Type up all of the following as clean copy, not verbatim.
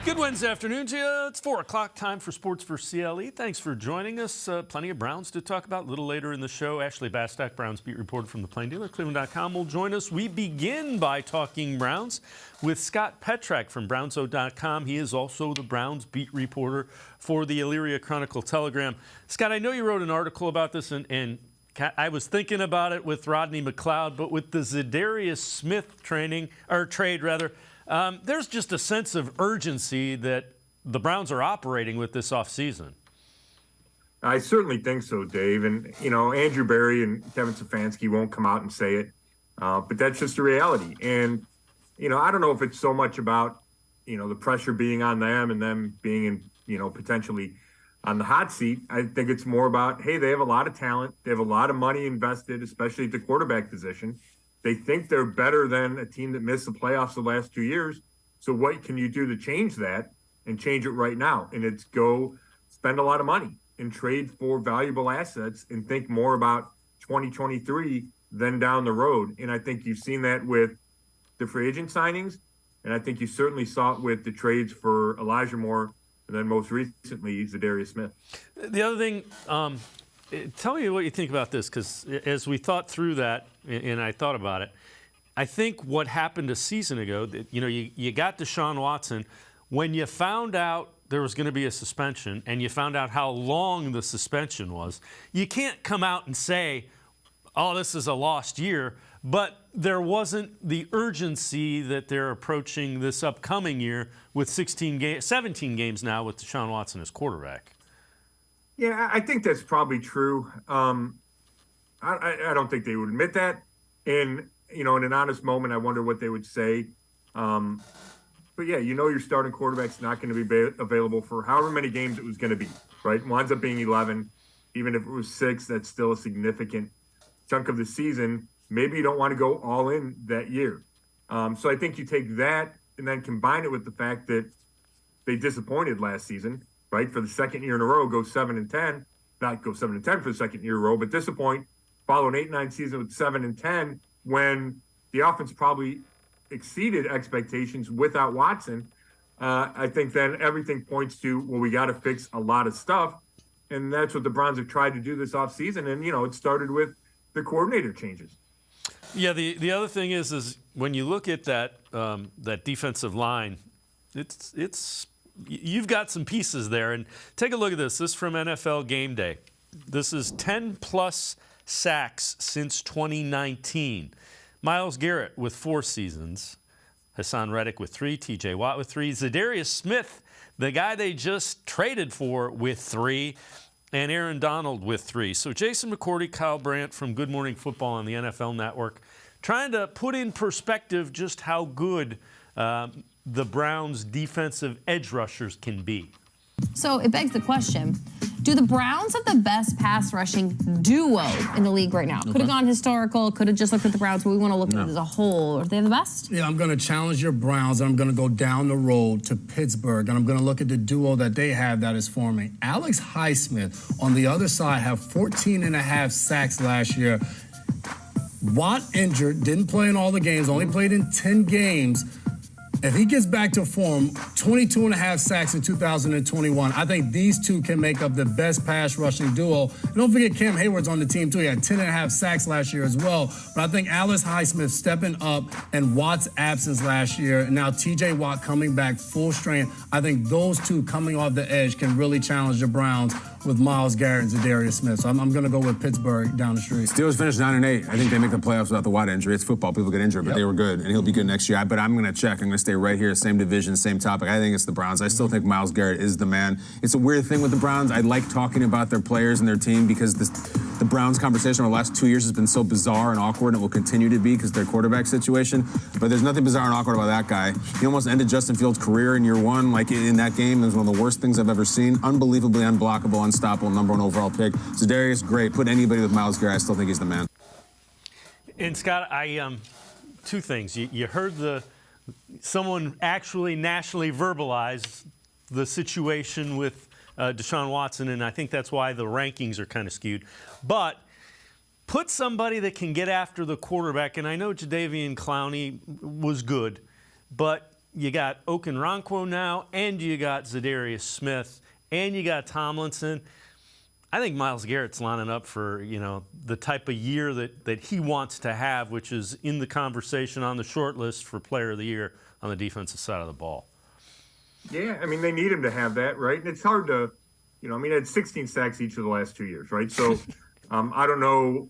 Good Wednesday afternoon to you. It's 4 o'clock time for Sports4CLE. Thanks for joining us. Plenty of Browns to talk about a little later in the show. Ashley Bastock, Browns beat reporter from the Plain Dealer, cleveland.com, will join us. We begin by talking Browns with Scott Petrak from Brownso.com. He is also the Browns beat reporter for the Elyria Chronicle-Telegram. Scott, I know you wrote an article about this, and I was thinking about it with Rodney McLeod, but with the Zadarius Smith trade, there's just a sense of urgency that the Browns are operating with this offseason. I certainly think so, Dave. And, Andrew Berry and Kevin Stefanski won't come out and say it, but that's just a reality. And, I don't know if it's so much about, the pressure being on them and them being in, potentially on the hot seat. I think it's more about, hey, they have a lot of talent. They have a lot of money invested, especially at the quarterback position. They think they're better than a team that missed the playoffs the last 2 years. So what can you do to change that and change it right now? And it's go spend a lot of money and trade for valuable assets and think more about 2023 than down the road. And I think you've seen that with the free agent signings. And I think you certainly saw it with the trades for Elijah Moore and then most recently Zadarius Smith. The other thing, tell me what you think about this, because as we thought through that, and I thought about it, I think what happened a season ago, you got Deshaun Watson. When you found out there was going to be a suspension and you found out how long the suspension was, you can't come out and say, oh, this is a lost year, but there wasn't the urgency that they're approaching this upcoming year with 17 games now with Deshaun Watson as quarterback. Yeah, I think that's probably true. I don't think they would admit that. And, in an honest moment, I wonder what they would say. But, yeah, your starting quarterback's not going to be available for however many games it was going to be, right? It winds up being 11. Even if it was 6, that's still a significant chunk of the season. Maybe you don't want to go all in that year. So I think you take that and then combine it with the fact that they disappointed last season. Right, for the second year in a row, go 7-10, not go 7-10 for the second year in a row, but disappoint. Follow an 8-9 season with 7-10 when the offense probably exceeded expectations without Watson. I think then everything points to, well, we got to fix a lot of stuff, and that's what the Browns have tried to do this offseason. And it started with the coordinator changes. Yeah, the other thing is when you look at that defensive line, it's. You've got some pieces there. And take a look at this. This is from NFL Game Day. This is 10-plus sacks since 2019. Myles Garrett with 4 seasons. Hassan Reddick with 3. T.J. Watt with 3. Zadarius Smith, the guy they just traded for, with 3. And Aaron Donald with 3. So Jason McCourty, Kyle Brandt from Good Morning Football on the NFL Network, trying to put in perspective just how good the Browns' defensive edge rushers can be. So it begs the question, do the Browns have the best pass rushing duo in the league right now? Could have gone historical, could have just looked at the Browns, but we want to look at it as a whole. Are they the best? Yeah, I'm going to challenge your Browns, and I'm going to go down the road to Pittsburgh, and I'm going to look at the duo that they have that is forming. Alex Highsmith on the other side have 14.5 sacks last year. Watt injured, didn't play in all the games, only played in 10 games. If he gets back to form, 22.5 sacks in 2021, I think these two can make up the best pass rushing duo. And don't forget Cam Hayward's on the team, too. He had 10.5 sacks last year as well. But I think Alex Highsmith stepping up and Watt's absence last year, and now T.J. Watt coming back full strength, I think those two coming off the edge can really challenge the Browns with Myles Garrett and Zadarius Smith. So I'm going to go with Pittsburgh down the street. Steelers finished 9-8. I think they make the playoffs without the Watt injury. It's football. People get injured, but they were good, and he'll be good next year. But I'm going to check. I'm going to stay right here, same division, same topic. I think it's the Browns. I still think Myles Garrett is the man. It's a weird thing with the Browns. I like talking about their players and their team because the Browns conversation over the last 2 years has been so bizarre and awkward, and it will continue to be because their quarterback situation. But there's nothing bizarre and awkward about that guy. He almost ended Justin Fields' career in year 1, like in that game. It was one of the worst things I've ever seen. Unbelievably unblockable, unstoppable, #1 overall pick. Zadarius, great. Put anybody with Myles Garrett, I still think he's the man. And Scott, two things. You heard someone actually nationally verbalize the situation with Deshaun Watson, and I think that's why the rankings are kind of skewed. But put somebody that can get after the quarterback, and I know Jadeveon Clowney was good, but you got Okoronkwo now, and you got Zadarius Smith, and you got Tomlinson. I think Myles Garrett's lining up for, the type of year that he wants to have, which is in the conversation on the short list for Player of the Year on the defensive side of the ball. Yeah, I mean, they need him to have that, right? And it's hard to, he had 16 sacks each of the last 2 years, right? So I don't know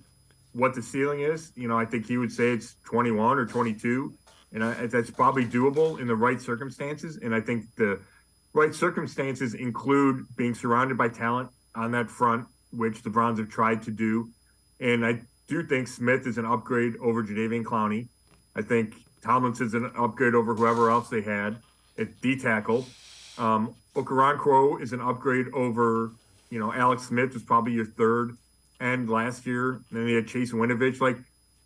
what the ceiling is. I think he would say it's 21 or 22, and that's probably doable in the right circumstances. And I think the right circumstances include being surrounded by talent on that front, which the Browns have tried to do. And I do think Smith is an upgrade over Jadeveon Clowney. I think Tomlinson's an upgrade over whoever else they had at D-tackle. Okoronkwo is an upgrade over, Alex Smith was probably your third end last year. And then they had Chase Winovich.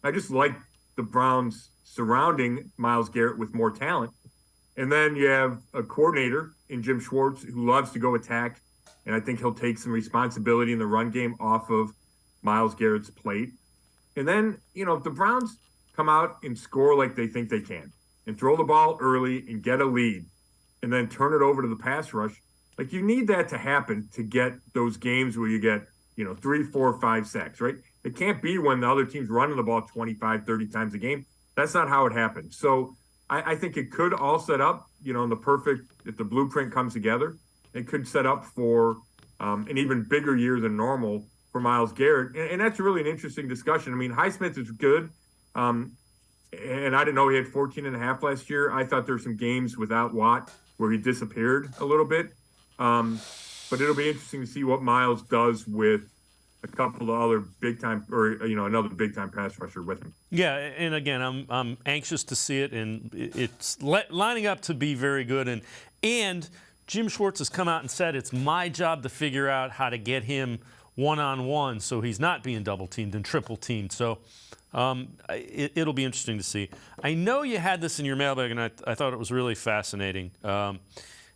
I just like the Browns surrounding Myles Garrett with more talent. And then you have a coordinator in Jim Schwartz who loves to go attack. And I think he'll take some responsibility in the run game off of Myles Garrett's plate. And then, if the Browns come out and score like they think they can and throw the ball early and get a lead and then turn it over to the pass rush, you need that to happen to get those games where you get, 3, 4, 5 sacks, right? It can't be when the other team's running the ball 25, 30 times a game. That's not how it happens. So I think it could all set up, in the perfect, if the blueprint comes together, it could set up for an even bigger year than normal for Myles Garrett. And that's really an interesting discussion. I mean, Highsmith is good. And I didn't know he had 14.5 last year. I thought there were some games without Watt where he disappeared a little bit. But it'll be interesting to see what Myles does with a couple of other big-time, or, another big-time pass rusher with him. Yeah, and again, I'm anxious to see it, and it's lining up to be very good. And Jim Schwartz has come out and said it's my job to figure out how to get him one-on-one so he's not being double-teamed and triple-teamed. So it'll be interesting to see. I know you had this in your mailbag, and I thought it was really fascinating.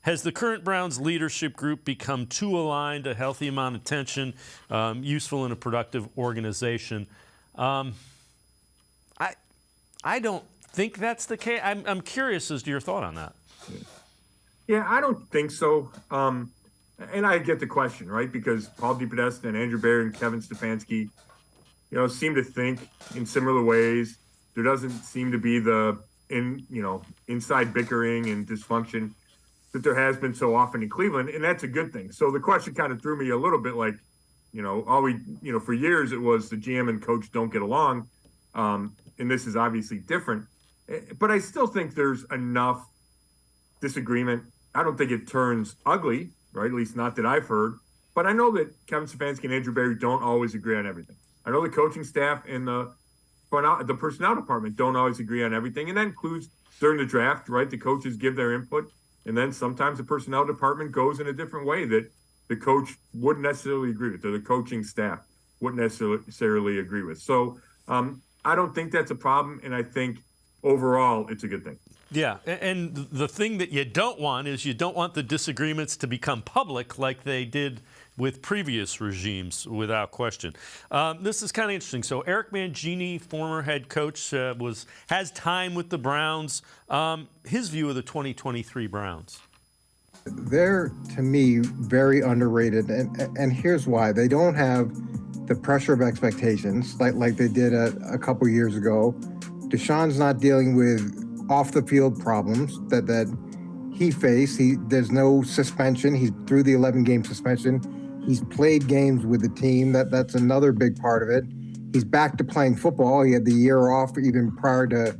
Has the current Browns leadership group become too aligned, a healthy amount of tension, useful in a productive organization? I don't think that's the case. I'm curious as to your thought on that. Yeah, I don't think so. And I get the question, right? Because Paul DePodesta and Andrew Barry and Kevin Stefanski, seem to think in similar ways. There doesn't seem to be the inside bickering and dysfunction that there has been so often in Cleveland, and that's a good thing. So the question kind of threw me a little bit for years it was the GM and coach don't get along, and this is obviously different. But I still think there's enough disagreement. I don't think it turns ugly, right? At least not that I've heard. But I know that Kevin Stefanski and Andrew Barry don't always agree on everything. I know the coaching staff and the personnel department don't always agree on everything, and that includes during the draft, right? The coaches give their input. And then sometimes the personnel department goes in a different way that the coach wouldn't necessarily agree with, or the coaching staff wouldn't necessarily agree with. So I don't think that's a problem, and I think overall it's a good thing. Yeah, and the thing that you don't want is you don't want the disagreements to become public like they did with previous regimes, without question. This is kind of interesting. So Eric Mangini, former head coach, has time with the Browns. His view of the 2023 Browns. They're, to me, very underrated, and here's why. They don't have the pressure of expectations like they did a couple years ago. Deshaun's not dealing with off-the-field problems that he faced. There's no suspension. He's through the 11-game suspension. He's played games with the team. That's another big part of it. He's back to playing football. He had the year off even prior to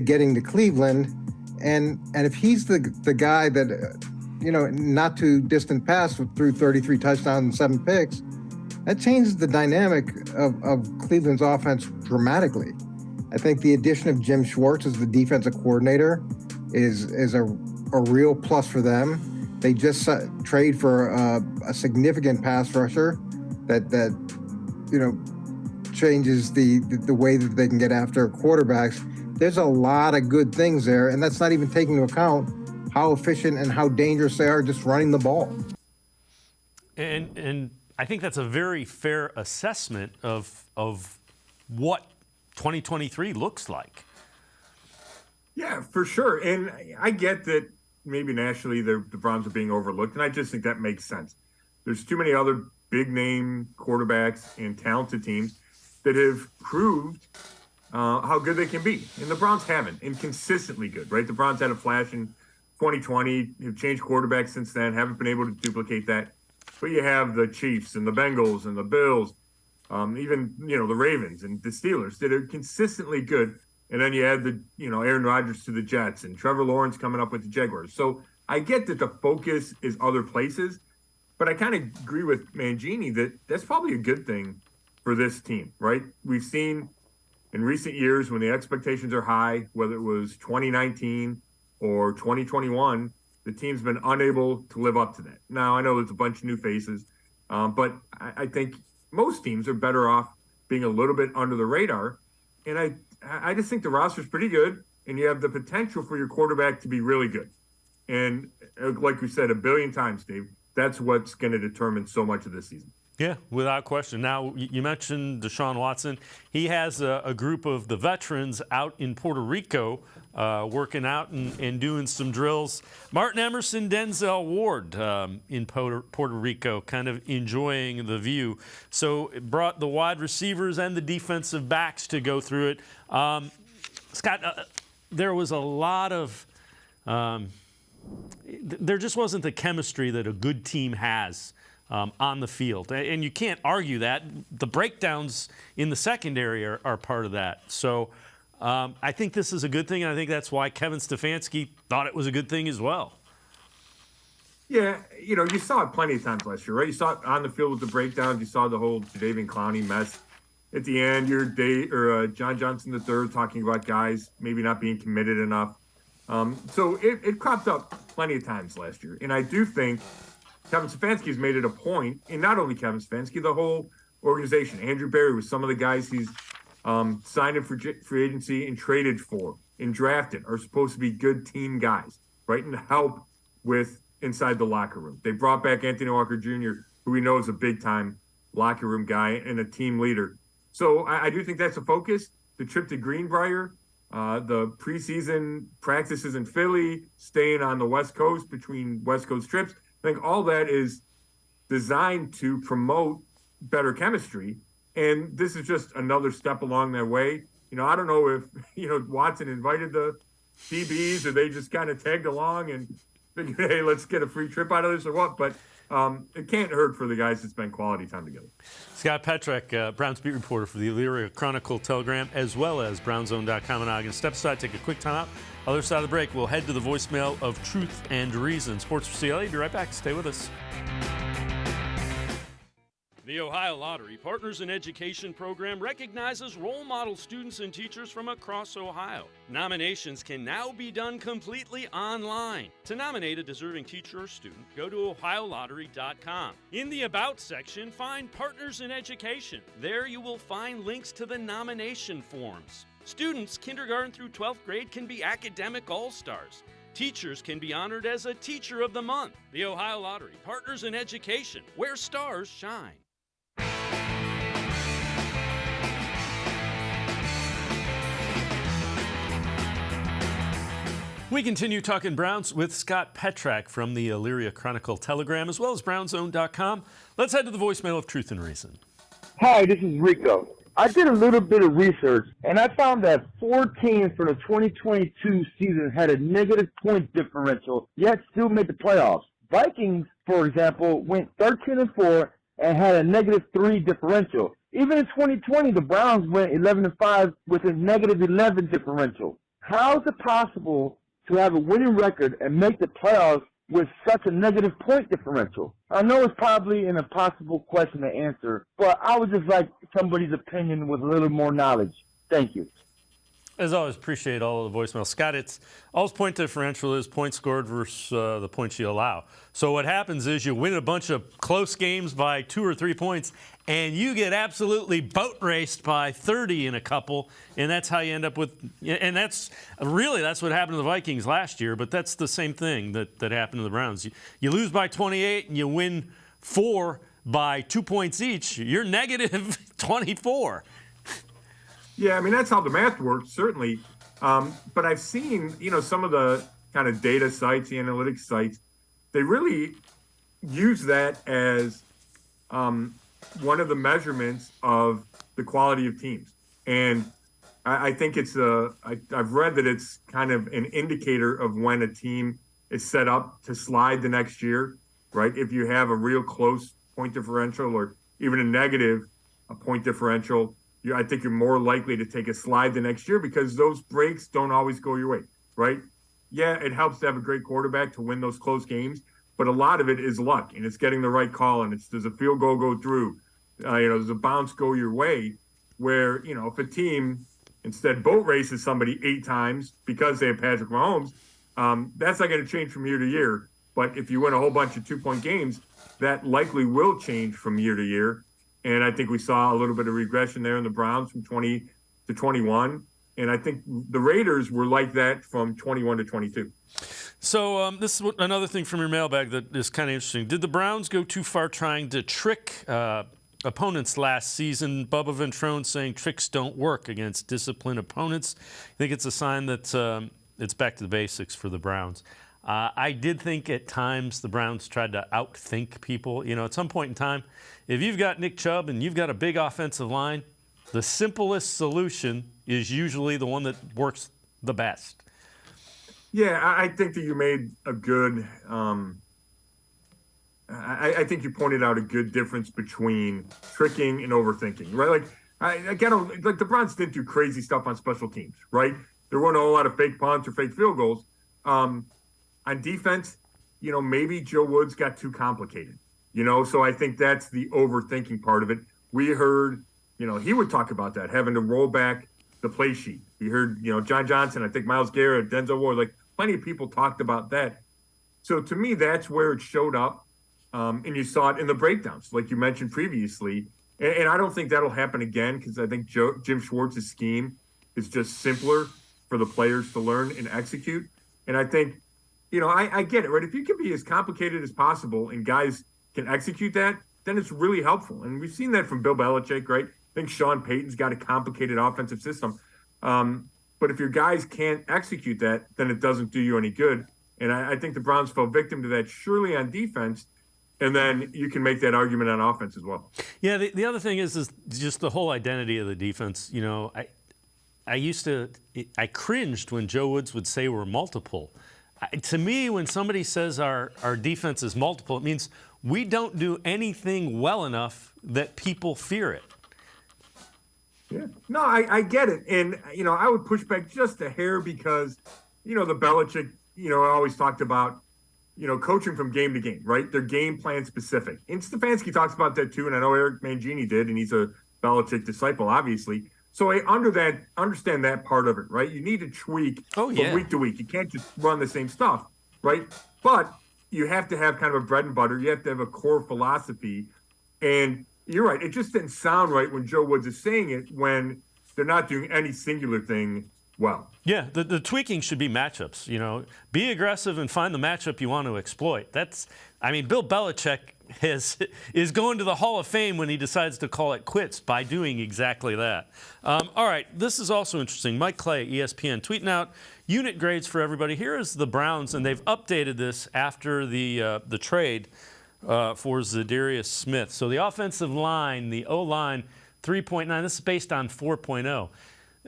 getting to Cleveland. And if he's the guy that, not too distant past threw 33 touchdowns and 7 picks, that changes the dynamic of Cleveland's offense dramatically. I think the addition of Jim Schwartz as the defensive coordinator is a real plus for them. They just trade for a significant pass rusher that changes the way that they can get after quarterbacks. There's a lot of good things there, and that's not even taking into account how efficient and how dangerous they are just running the ball. And I think that's a very fair assessment of what 2023 looks like. Yeah, for sure. And I get that maybe nationally the Browns are being overlooked, and I just think that makes sense. There's too many other big name quarterbacks and talented teams that have proved how good they can be. And the Browns haven't, and consistently good, right? The Browns had a flash in 2020, have changed quarterbacks since then, haven't been able to duplicate that. But you have the Chiefs and the Bengals and the Bills, even, the Ravens and the Steelers that are consistently good. And then you add the, Aaron Rodgers to the Jets and Trevor Lawrence coming up with the Jaguars. So I get that the focus is other places, but I kind of agree with Mangini that that's probably a good thing for this team, right? We've seen in recent years when the expectations are high, whether it was 2019 or 2021, the team's been unable to live up to that. Now, I know there's a bunch of new faces, but I think most teams are better off being a little bit under the radar. And I just think the roster's pretty good, and you have the potential for your quarterback to be really good. And like we said a billion times, Dave, that's what's going to determine so much of this season. Yeah, without question. Now, you mentioned Deshaun Watson. He has a group of the veterans out in Puerto Rico working out and doing some drills. Martin Emerson, Denzel Ward in Puerto Rico, kind of enjoying the view. So it brought the wide receivers and the defensive backs to go through it. Scott, there was a lot of there just wasn't the chemistry that a good team has on the field. And you can't argue that. The breakdowns in the secondary are part of that. So I think this is a good thing, and I think that's why Kevin Stefanski thought it was a good thing as well. Yeah, you saw it plenty of times last year, right? You saw it on the field with the breakdowns. You saw the whole Jadeveon Clowney mess. At the end, John Johnson III talking about guys maybe not being committed enough. So it cropped up plenty of times last year. And I do think Kevin Stefanski's made it a point, and not only Kevin Stefanski, the whole organization. Andrew Berry was some of the guys he's signed in for free agency and traded for and drafted are supposed to be good team guys, right? And help with inside the locker room. They brought back Anthony Walker Jr., who we know is a big-time locker room guy and a team leader. So I do think that's a focus. The trip to Greenbrier, the preseason practices in Philly, staying on the West Coast between West Coast trips. I think all that is designed to promote better chemistry. And this is just another step along that way. I don't know if, Watson invited the DBs or they just kind of tagged along and figured, hey, let's get a free trip out of this or what. But it can't hurt for the guys to spend quality time together. Scott Petrak, Browns beat reporter for the Elyria Chronicle-Telegram, as well as BrownsZone.com. And I'm going to step aside, take a quick time out. Other side of the break, we'll head to the voicemail of Truth and Reason. Sports4CLE, be right back. Stay with us. The Ohio Lottery Partners in Education program recognizes role model students and teachers from across Ohio. Nominations can now be done completely online. To nominate a deserving teacher or student, go to ohiolottery.com. In the About section, find Partners in Education. There you will find links to the nomination forms. Students kindergarten through 12th grade can be academic all-stars. Teachers can be honored as a Teacher of the Month. The Ohio Lottery Partners in Education, where stars shine. We continue talking Browns with Scott Petrak from the Elyria Chronicle-Telegram, as well as BrownsZone.com. Let's head to the voicemail of Truth and Reason. Hi, this is Rico. I did a little bit of research, and I found that 4 teams for the 2022 season had a negative point differential, yet still made the playoffs. Vikings, for example, went 13-4 and had a -3 differential. Even in 2020, the Browns went 11-5 with a -11 differential. How is it possible to have a winning record and make the playoffs with such a negative point differential? I know it's probably an impossible question to answer, but I would just like somebody's opinion with a little more knowledge. Thank you. As always, appreciate all of the voicemails. Scott, it's all's point differential is points scored versus the points you allow. So what happens is you win a bunch of close games by 2 or 3 points, and you get absolutely boat raced by 30 in a couple, and that's how you end up with. And that's what happened to the Vikings last year. But that's the same thing that happened to the Browns. You lose by 28 and you win 4 by 2 points each. You're negative 24. Yeah, I mean, that's how the math works, certainly. But I've seen, some of the kind of data sites, the analytics sites, they really use that as one of the measurements of the quality of teams. And I think I've read that it's kind of an indicator of when a team is set up to slide the next year, right? If you have a real close point differential or even a point differential, I think you're more likely to take a slide the next year because those breaks don't always go your way, right? Yeah, it helps to have a great quarterback to win those close games, but a lot of it is luck, and it's getting the right call, and does a field goal go through? Does a bounce go your way? Where, if a team instead boat races somebody 8 times because they have Patrick Mahomes, that's not going to change from year to year. But if you win a whole bunch of 2-point games, that likely will change from year to year. And I think we saw a little bit of regression there in the Browns from 20 to 21. And I think the Raiders were like that from 21 to 22. So this is another thing from your mailbag that is kind of interesting. Did the Browns go too far trying to trick opponents last season? Bubba Ventrone saying tricks don't work against disciplined opponents. I think it's a sign that it's back to the basics for the Browns. I did think at times the Browns tried to outthink people. At some point in time, if you've got Nick Chubb and you've got a big offensive line, the simplest solution is usually the one that works the best. Yeah, I think that you made a good I think you pointed out a good difference between tricking and overthinking, right? Like the Browns didn't do crazy stuff on special teams, right? There weren't a whole lot of fake punts or fake field goals. On defense, maybe Joe Woods got too complicated, so I think that's the overthinking part of it. We heard, he would talk about that, having to roll back the play sheet. We heard, John Johnson, I think Myles Garrett, Denzel Ward, like plenty of people talked about that. So to me, that's where it showed up. And you saw it in the breakdowns, like you mentioned previously. And I don't think that'll happen again because I think Jim Schwartz's scheme is just simpler for the players to learn and execute. And I think, I get it, right? If you can be as complicated as possible and guys can execute that, then it's really helpful. And we've seen that from Bill Belichick, right? I think Sean Payton's got a complicated offensive system. But if your guys can't execute that, then it doesn't do you any good. And I think the Browns fell victim to that surely on defense. And then you can make that argument on offense as well. Yeah, the other thing is just the whole identity of the defense. I cringed when Joe Woods would say we're multiple. To me, when somebody says our defense is multiple, it means we don't do anything well enough that people fear it. Yeah, no, I get it. And, I would push back just a hair because, the Belichick, always talked about, coaching from game to game, right? They're game plan specific. And Stefanski talks about that too. And I know Eric Mangini did, and he's a Belichick disciple, obviously. So I understand that part of it, right? You need to tweak from week to week. You can't just run the same stuff, right? But you have to have kind of a bread and butter. You have to have a core philosophy. And you're right. It just didn't sound right when Joe Woods is saying it when they're not doing any singular thing well. Yeah, the tweaking should be matchups. Be aggressive and find the matchup you want to exploit. Bill Belichick is going to the Hall of Fame when he decides to call it quits by doing exactly that. All right, this is also interesting. Mike Clay, ESPN, tweeting out unit grades for everybody. Here is the Browns, and they've updated this after the trade for Zadarius Smith. So the offensive line, the O-line, 3.9. This is based on 4.0.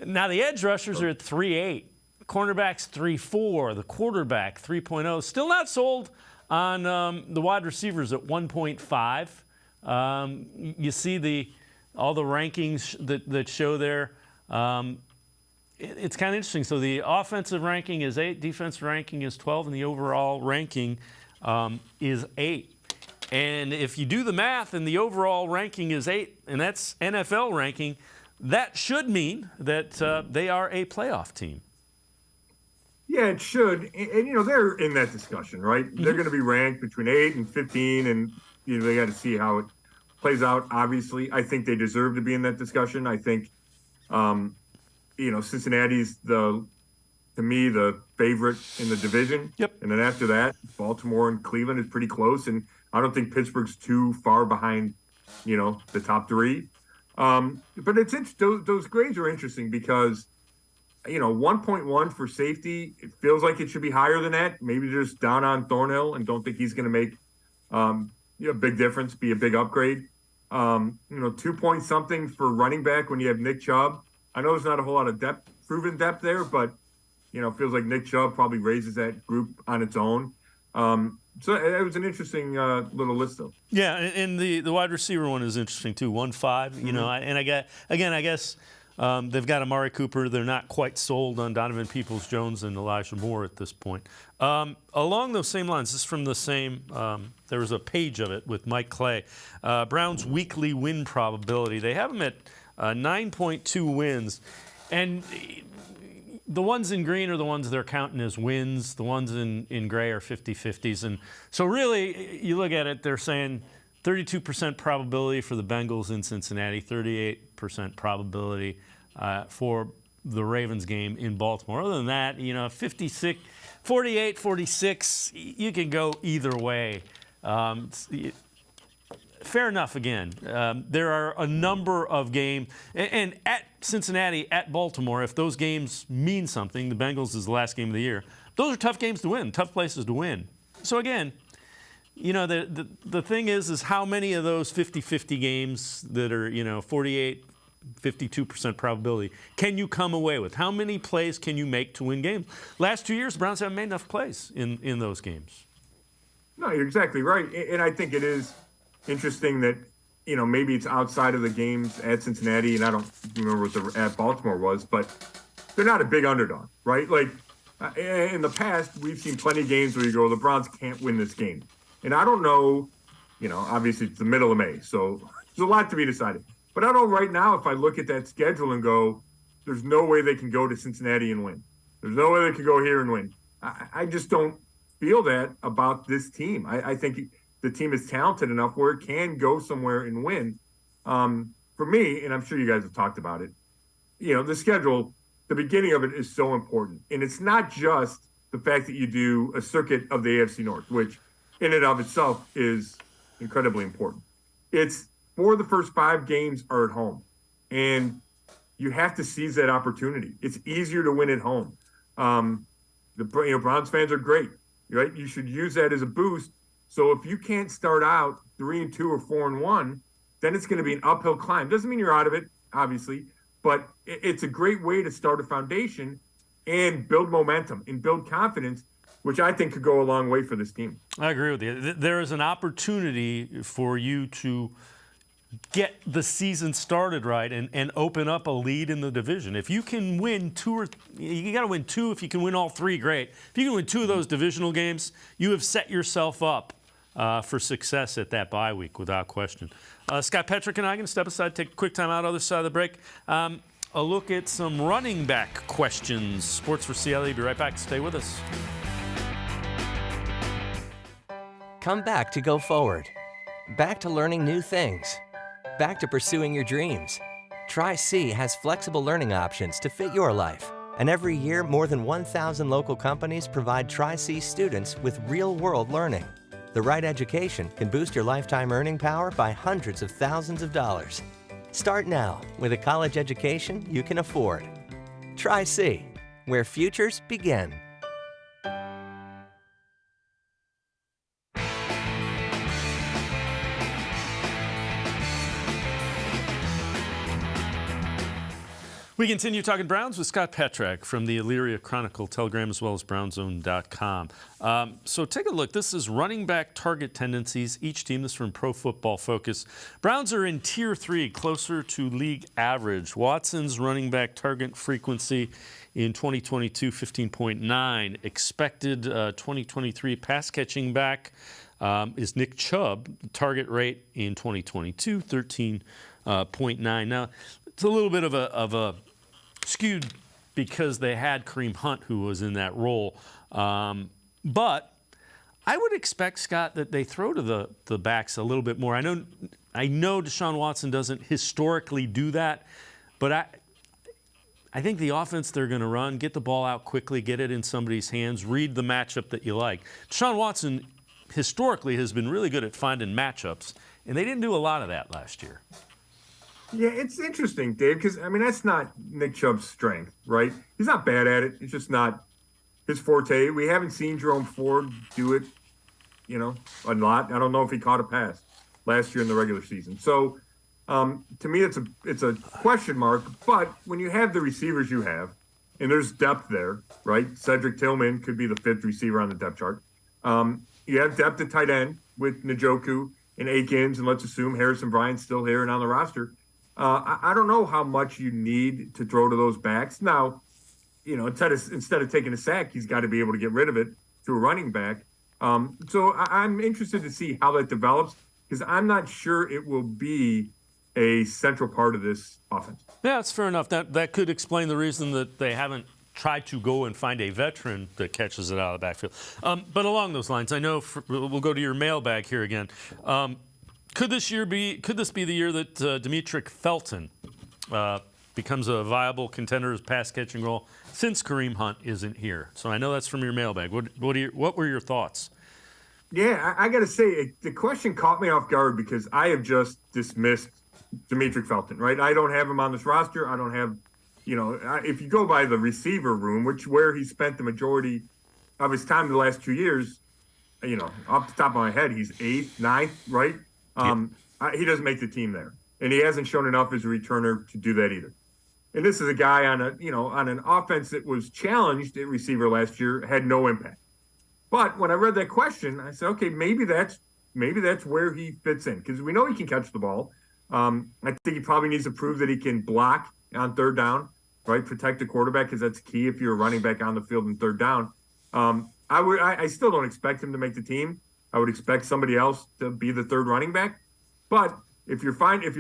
Now, the edge rushers are at 3.8. Cornerbacks, 3.4. The quarterback, 3.0. Still not sold on the wide receivers at 1.5. You see all the rankings that show there. It's kind of interesting. So the offensive ranking is 8, defensive ranking is 12, and the overall ranking is 8. And if you do the math and the overall ranking is 8, and that's NFL ranking, that should mean that they are a playoff team. Yeah, it should. And they're in that discussion, right? Mm-hmm. They're going to be ranked between 8 and 15, and they got to see how it plays out. Obviously, I think they deserve to be in that discussion. I think, Cincinnati's to me, the favorite in the division. Yep. And then after that, Baltimore and Cleveland is pretty close. And I don't think Pittsburgh's too far behind, the top 3. But those grades are interesting because, 1.1 for safety. It feels like it should be higher than that. Maybe just down on Thornhill and don't think he's going to make a big difference, be a big upgrade. 2 point something for running back when you have Nick Chubb. I know there's not a whole lot of proven depth there, but it feels like Nick Chubb probably raises that group on its own. So it was an interesting little list, though. Yeah, and the wide receiver one is interesting too. 1.5. I guess they've got Amari Cooper. They're not quite sold on Donovan Peoples-Jones and Elijah Moore at this point. Along those same lines, this is from the same. There was a page of it with Mike Clay. Browns' weekly win probability. They have them at 9.2 wins, and the ones in green are the ones they're counting as wins. The ones in gray are 50-50s. And so really, you look at it, they're saying 32% probability for the Bengals in Cincinnati, 38% probability for the Ravens game in Baltimore. Other than that, 56, 48, 46, you can go either way. Fair enough again. There are a number of games, and at Cincinnati, at Baltimore, if those games mean something, the Bengals is the last game of the year, those are tough games to win, tough places to win. So again, the thing is how many of those 50-50 games that are, 48, 52% probability can you come away with? How many plays can you make to win games? Last 2 years, the Browns haven't made enough plays in those games. No, you're exactly right. And I think it is interesting that, maybe it's outside of the games at Cincinnati, and I don't remember what at Baltimore was, but they're not a big underdog, right? Like, in the past, we've seen plenty of games where you go, the Browns can't win this game. And I don't know, obviously it's the middle of May, so there's a lot to be decided. But I don't know right now if I look at that schedule and go, there's no way they can go to Cincinnati and win. There's no way they can go here and win. I just don't feel that about this team. I think the team is talented enough where it can go somewhere and win. For me, and I'm sure you guys have talked about it, the schedule, the beginning of it is so important. And it's not just the fact that you do a circuit of the AFC North, which in and of itself is incredibly important. It's 4 of the first 5 games are at home. And you have to seize that opportunity. It's easier to win at home. Browns fans are great, right? You should use that as a boost. So if you can't start out 3-2 or 4-1, then it's going to be an uphill climb. Doesn't mean you're out of it, obviously, but it's a great way to start a foundation and build momentum and build confidence, which I think could go a long way for this team. I agree with you. There is an opportunity for you to get the season started right and open up a lead in the division. If you can win you got to win 2. If you can win all 3, great. If you can win 2 of those divisional games, you have set yourself up for success at that bye week, without question. Scott Petrick and I are going to step aside, take a quick time out, other side of the break. A look at some running back questions. Sports for CLE. Be right back. Stay with us. Come back to go forward. Back to learning new things. Back to pursuing your dreams. Tri-C has flexible learning options to fit your life. And every year, more than 1,000 local companies provide Tri-C students with real-world learning. The right education can boost your lifetime earning power by hundreds of thousands of dollars. Start now with a college education you can afford. Tri-C, where futures begin. We continue talking Browns with Scott Petrick from the Elyria Chronicle, Telegram, as well as BrownZone.com. So take a look. This is running back target tendencies. Each team, this is from Pro Football Focus. Browns are in Tier 3, closer to league average. Watson's running back target frequency in 2022, 15.9. Expected 2023 pass catching back is Nick Chubb. Target rate in 2022, 13.9. Now, it's a little bit of a skewed because they had Kareem Hunt, who was in that role. But I would expect, Scott, that they throw to the backs a little bit more. I know Deshaun Watson doesn't historically do that, but I think the offense they're going to run, get the ball out quickly, get it in somebody's hands, read the matchup that you like. Deshaun Watson historically has been really good at finding matchups, and they didn't do a lot of that last year. Yeah, it's interesting, Dave, because I mean that's not Nick Chubb's strength, right? He's not bad at it. It's just not his forte. We haven't seen Jerome Ford do it, a lot. I don't know if he caught a pass last year in the regular season. So to me, it's a question mark. But when you have the receivers you have, and there's depth there, right? Cedric Tillman could be the fifth receiver on the depth chart. You have depth at tight end with Njoku and Akins, and let's assume Harrison Bryant's still here and on the roster. I don't know how much you need to throw to those backs. Now, instead of taking a sack, he's got to be able to get rid of it to a running back. So I'm interested to see how that develops because I'm not sure it will be a central part of this offense. Yeah, that's fair enough. That could explain the reason that they haven't tried to go and find a veteran that catches it out of the backfield. But along those lines, I know we'll go to your mailbag here again. Could this be the year that Demetric Felton becomes a viable contender's pass catching role since Kareem Hunt isn't here? So I know that's from your mailbag. What were your thoughts? Yeah, I got to say, the question caught me off guard because I have just dismissed Demetric Felton, right? I don't have him on this roster. I don't have, if you go by the receiver room, where he spent the majority of his time the last 2 years, off the top of my head, he's 8th, 9th, right? He doesn't make the team there, and he hasn't shown enough as a returner to do that either. And this is a guy on an offense that was challenged at receiver last year, had no impact. But when I read that question, I said, okay, maybe that's where he fits in because we know he can catch the ball. I think he probably needs to prove that he can block on third down, right? Protect the quarterback because that's key if you're a running back on the field in third down. I still don't expect him to make the team. I would expect somebody else to be the third running back. But if you're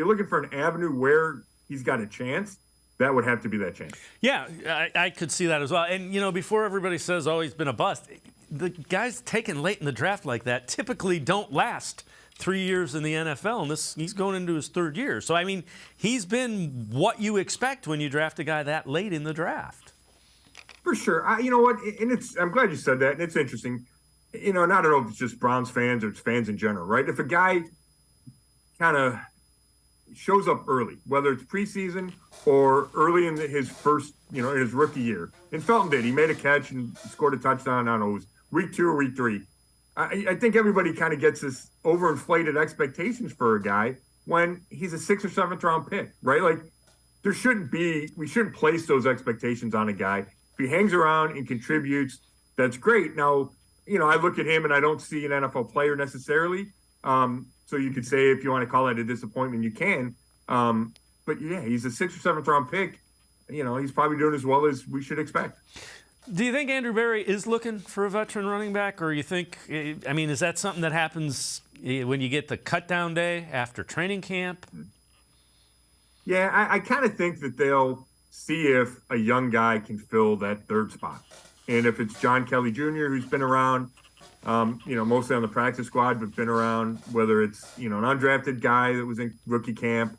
looking for an avenue where he's got a chance, that would have to be that chance. Yeah, I could see that as well. And, before everybody says, oh, he's been a bust, the guys taken late in the draft like that typically don't last 3 years in the NFL, and he's going into his third year. So, I mean, he's been what you expect when you draft a guy that late in the draft. For sure. You know what? And I'm glad you said that, and it's interesting. And I don't know if it's just Browns fans or it's fans in general, right? If a guy kind of shows up early, whether it's preseason or early in his first, in his rookie year. And Felton did. He made a catch and scored a touchdown. I don't know, it was week 2 or week 3. I think everybody kind of gets this overinflated expectations for a guy when he's a 6th or 7th round pick, right? Like we shouldn't place those expectations on a guy. If he hangs around and contributes, that's great. Now, I look at him and I don't see an NFL player necessarily. So you could say if you want to call that a disappointment, you can. But yeah, he's a 6th or 7th round pick. He's probably doing as well as we should expect. Do you think Andrew Berry is looking for a veteran running back, or you think, is that something that happens when you get the cut down day after training camp? Yeah, I kind of think that they'll see if a young guy can fill that third spot. And if it's John Kelly Jr., who's been around, mostly on the practice squad, but been around, whether it's, an undrafted guy that was in rookie camp,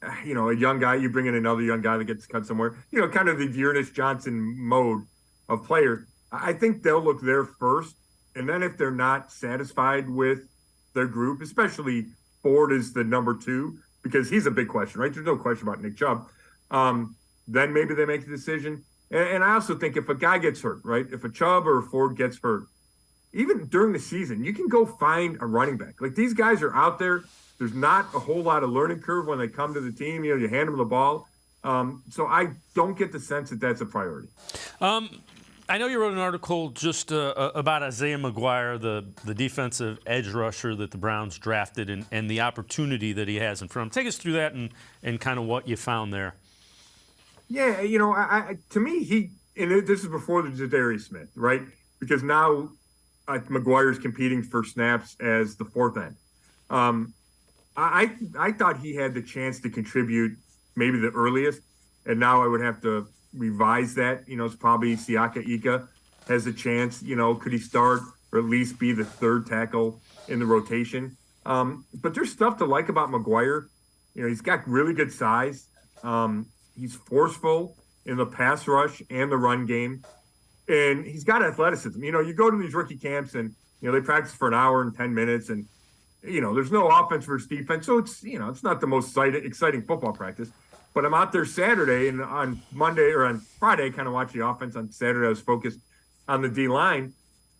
a young guy, you bring in another young guy that gets cut somewhere, kind of the Dearness Johnson mode of player. I think they'll look there first. And then if they're not satisfied with their group, especially Ford is the number 2, because he's a big question, right? There's no question about Nick Chubb. Then maybe they make the decision. And I also think if a guy gets hurt, right? If a Chubb or a Ford gets hurt, even during the season, you can go find a running back. Like these guys are out there. There's not a whole lot of learning curve when they come to the team. You hand them the ball. So I don't get the sense that that's a priority. I know you wrote an article just about Isaiah McGuire, the defensive edge rusher that the Browns drafted and the opportunity that he has in front of him. Take us through that and kind of what you found there. Yeah, to me, this is before the Zadarius Smith, right? Because now McGuire's competing for snaps as the 4th end. I thought he had the chance to contribute maybe the earliest, and now I would have to revise that. It's probably Siaka Ika has a chance. Could he start or at least be the 3rd tackle in the rotation? But there's stuff to like about McGuire. He's got really good size. He's forceful in the pass rush and the run game, and he's got athleticism. You go to these rookie camps and they practice for an hour and 10 minutes, and there's no offense versus defense, so it's not the most exciting football practice. But I'm out there Saturday, and on Monday or on Friday, I kind of watch the offense. On Saturday, I was focused on the D line,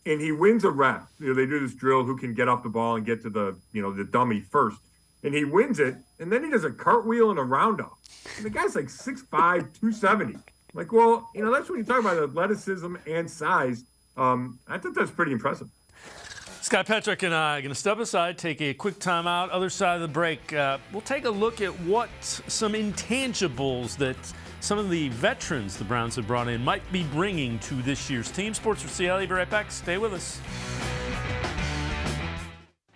and he wins a rep. They do this drill: who can get off the ball and get to the dummy first, and he wins it, and then he does a cartwheel and a roundoff. And the guy's like 6'5", 270. Like, well, that's when you talk about athleticism and size. I thought that's pretty impressive. Scott Petrick and I are going to step aside, take a quick timeout. Other side of the break, we'll take a look at what some intangibles that some of the veterans the Browns have brought in might be bringing to this year's team. Sports4CLE, be right back. Stay with us.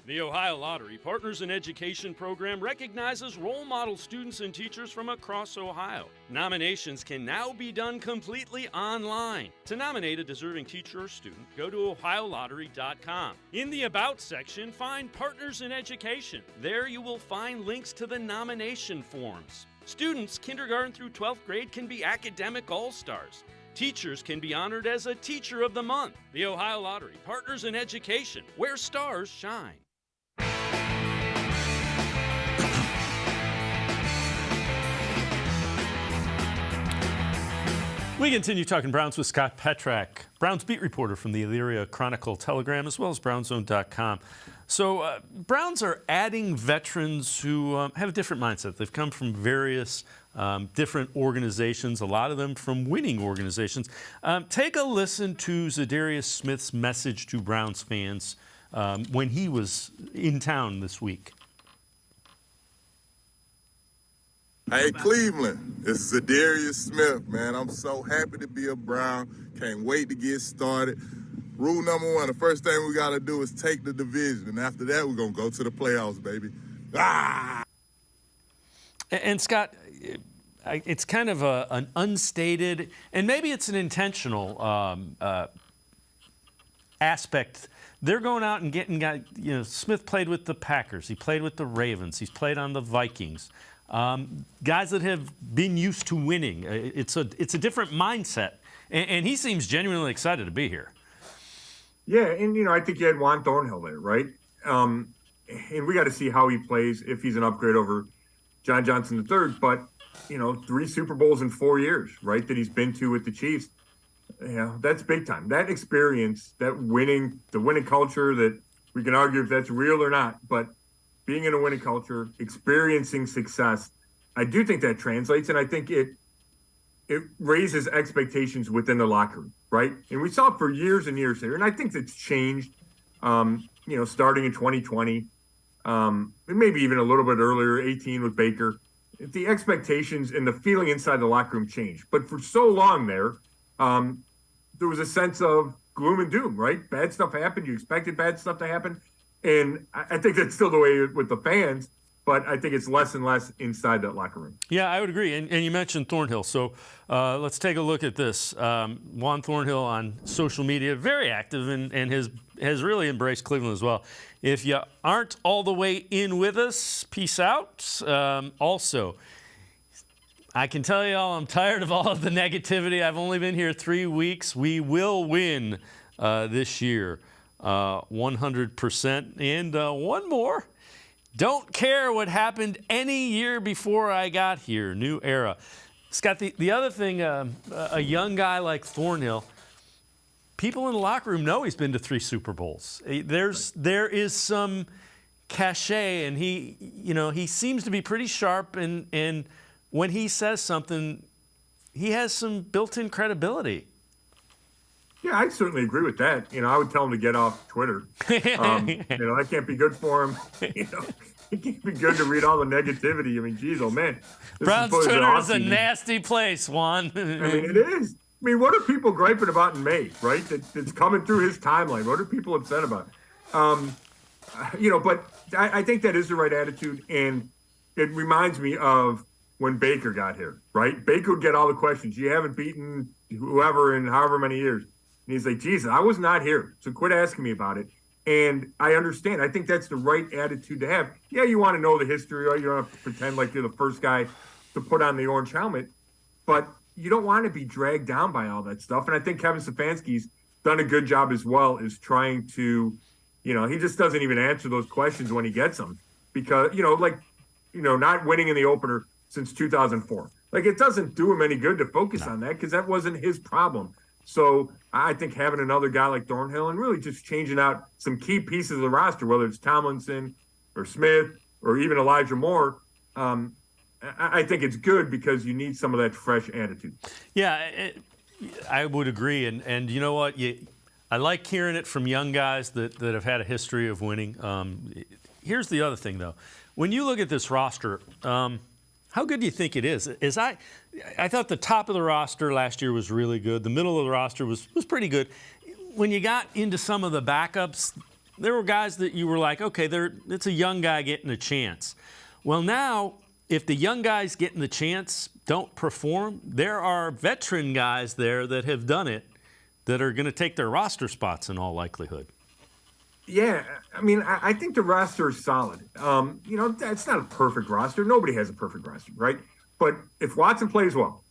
The Ohio Lottery Partners in Education program recognizes role model students and teachers from across Ohio. Nominations can now be done completely online. To nominate a deserving teacher or student, go to ohiolottery.com. In the About section, find Partners in Education. There you will find links to the nomination forms. Students kindergarten through 12th grade can be academic all-stars. Teachers can be honored as a Teacher of the Month. The Ohio Lottery Partners in Education, where stars shine. We continue talking Browns with Scott Petrick, Browns beat reporter from the Elyria Chronicle-Telegram, as well as brownzone.com. So Browns are adding veterans who have a different mindset. They've come from various different organizations, a lot of them from winning organizations. Take a listen to Zadarius Smith's message to Browns fans when he was in town this week. Hey, Cleveland, this is Zadarius Smith, man. I'm so happy to be a Brown. Can't wait to get started. Rule number one, the first thing we got to do is take the division. And after that, we're going to go to the playoffs, baby. Ah! And Scott, it's kind of an unstated, and maybe it's an intentional aspect. They're going out and getting guys. Smith played with the Packers. He played with the Ravens. He's played on the Vikings. Guys that have been used to winning. It's a different mindset, and he seems genuinely excited to be here. Yeah, and I think you had Juan Thornhill there, right? And we got to see how he plays, if he's an upgrade over John Johnson III. But 3 Super Bowls in 4 years, right? That he's been to with the Chiefs. That's big time. That experience, the winning culture, that we can argue if that's real or not, but being in a winning culture, experiencing success, I do think that translates, and I think it raises expectations within the locker room, right? And we saw it for years and years there, and I think that's changed, starting in 2020, maybe even a little bit earlier, 18 with Baker. The expectations and the feeling inside the locker room changed. But for so long there was a sense of gloom and doom, right? Bad stuff happened. You expected bad stuff to happen. And I think that's still the way with the fans, but I think it's less and less inside that locker room. Yeah, I would agree. And you mentioned Thornhill. So let's take a look at this. Juan Thornhill on social media, very active and has really embraced Cleveland as well. If you aren't all the way in with us, peace out. Also, I can tell you all I'm tired of all of the negativity. I've only been here 3 weeks. We will win this year. 100%. And one more. Don't care what happened any year before I got here. New era. Scott, the other thing, a young guy like Thornhill, people in the locker room know he's been to 3 Super Bowls. There is some cachet, and he seems to be pretty sharp, and when he says something, he has some built-in credibility. Yeah, I certainly agree with that. I would tell him to get off Twitter. That can't be good for him. It can't be good to read all the negativity. I mean, geez, oh man. Browns Twitter is a nasty place, Juan. It is. What are people griping about in May, right? That's coming through his timeline. What are people upset about? But I think that is the right attitude, and it reminds me of when Baker got here, right? Baker would get all the questions. You haven't beaten whoever in however many years. And he's like, Jesus, I was not here, so quit asking me about it. And I understand. I think that's the right attitude to have. Yeah, you want to know the history, right? You don't have to pretend like you're the first guy to put on the orange helmet. But you don't want to be dragged down by all that stuff. And I think Kevin Stefanski's done a good job as well, is trying to He just doesn't even answer those questions when he gets them because, not winning in the opener since 2004. Like, it doesn't do him any good to focus on that because that wasn't his problem. So I think having another guy like Thornhill and really just changing out some key pieces of the roster, whether it's Tomlinson or Smith or even Elijah Moore, I think it's good because you need some of that fresh attitude. Yeah, I would agree. And you know what? I like hearing it from young guys that have had a history of winning. Here's the other thing, though. When you look at this roster, how good do you think it is? I thought the top of the roster last year was really good. The middle of the roster was pretty good. When you got into some of the backups, there were guys that you were like, okay, it's a young guy getting a chance. Well, now, if the young guys getting the chance don't perform, there are veteran guys there that have done it that are going to take their roster spots in all likelihood. Yeah, I mean, I think the roster is solid. It's not a perfect roster. Nobody has a perfect roster, right? But if Watson plays well,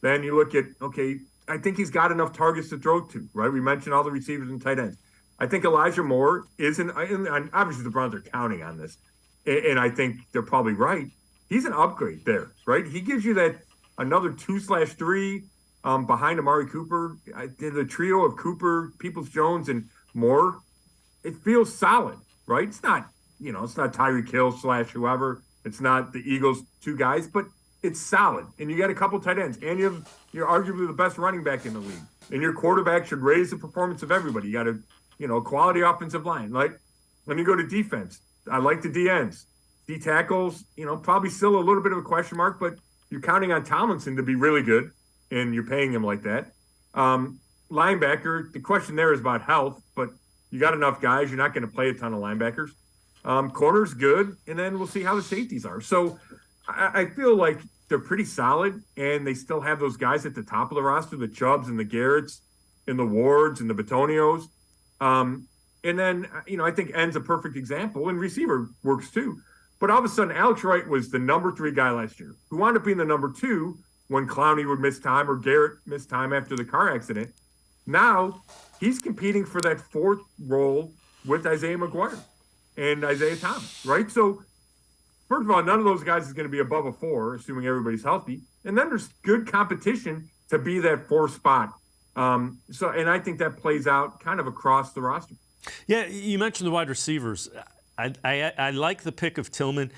then you look at, okay, I think he's got enough targets to throw to, right? We mentioned all the receivers and tight ends. I think Elijah Moore isn't, and obviously the Browns are counting on this, and I think they're probably right. He's an upgrade there, right? He gives you that another 2/3 behind Amari Cooper. The trio of Cooper, Peoples-Jones, and Moore, it feels solid, right? It's not, it's not Tyreek Hill / whoever. It's not the Eagles' two guys, but it's solid. And you got a couple tight ends, and you're arguably the best running back in the league. And your quarterback should raise the performance of everybody. You got a quality offensive line. Like, when you go to defense, I like the D ends. D tackles, probably still a little bit of a question mark, but you're counting on Tomlinson to be really good, and you're paying him like that. Linebacker, the question there is about health, but you got enough guys. You're not going to play a ton of linebackers. Corner's good, and then we'll see how the safeties are. So I feel like they're pretty solid, and they still have those guys at the top of the roster, the Chubbs and the Garretts and the Wards and the Batonios. And then, I think N's a perfect example, and receiver works too. But all of a sudden, Alex Wright was the number 3 guy last year, who wound up being the number 2 when Clowney would miss time or Garrett missed time after the car accident. Now he's competing for that 4th role with Isaiah McGuire and Isaiah Thomas, right? So, first of all, none of those guys is going to be above a 4, assuming everybody's healthy. And then there's good competition to be that 4th spot. And I think that plays out kind of across the roster. Yeah, you mentioned the wide receivers. I like the pick of Tillman.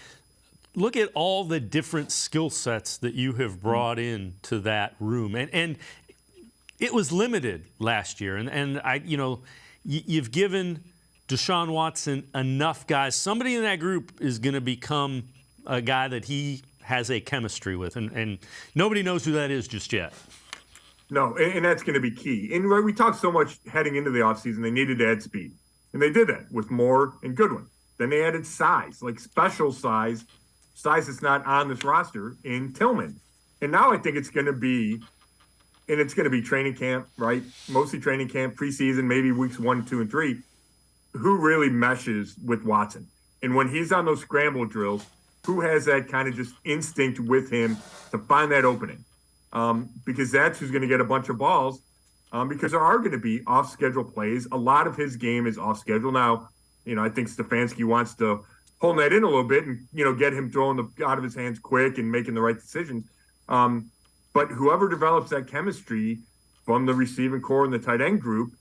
Look at all the different skill sets that you have brought in to that room. And it was limited last year. And you've given Deshaun Watson enough guys. Somebody in that group is going to become a guy that he has a chemistry with. And nobody knows who that is just yet. No, and that's going to be key. And we talked so much heading into the offseason, they needed to add speed. And they did that with Moore and Goodwin. Then they added size, like special size that's not on this roster in Tillman. And now I think it's going to be training camp, right? Mostly training camp, preseason, maybe weeks 1, 2, and 3. Who really meshes with Watson? And when he's on those scramble drills, who has that kind of just instinct with him to find that opening? Because that's who's going to get a bunch of balls. Because there are going to be off-schedule plays. A lot of his game is off-schedule. Now, I think Stefanski wants to hold that in a little bit and, get him throwing out of his hands quick and making the right decisions. But whoever develops that chemistry from the receiving core and the tight end group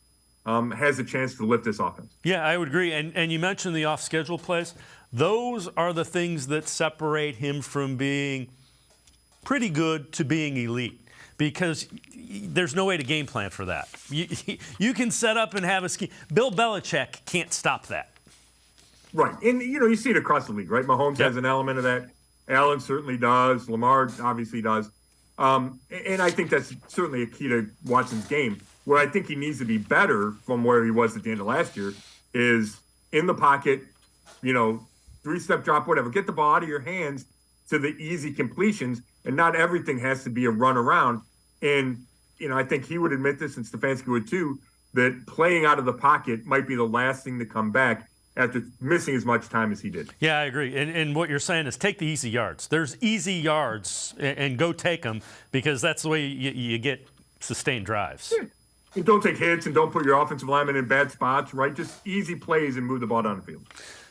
has a chance to lift this offense. Yeah, I would agree. And you mentioned the off-schedule plays. Those are the things that separate him from being pretty good to being elite. Because there's no way to game plan for that. You can set up and have a scheme. Bill Belichick can't stop that. Right. And, you see it across the league, right? Mahomes has an element of that. Allen certainly does. Lamar obviously does. And I think that's certainly a key to Watson's game. Where I think he needs to be better from where he was at the end of last year is in the pocket, 3-step drop, whatever. Get the ball out of your hands to the easy completions, and not everything has to be a run around. And, I think he would admit this, and Stefanski would too, that playing out of the pocket might be the last thing to come back after missing as much time as he did. Yeah, I agree. And what you're saying is take the easy yards. There's easy yards, and go take them, because that's the way you get sustained drives. don't take hits and don't put your offensive linemen in bad spots, right? Just easy plays and move the ball down the field.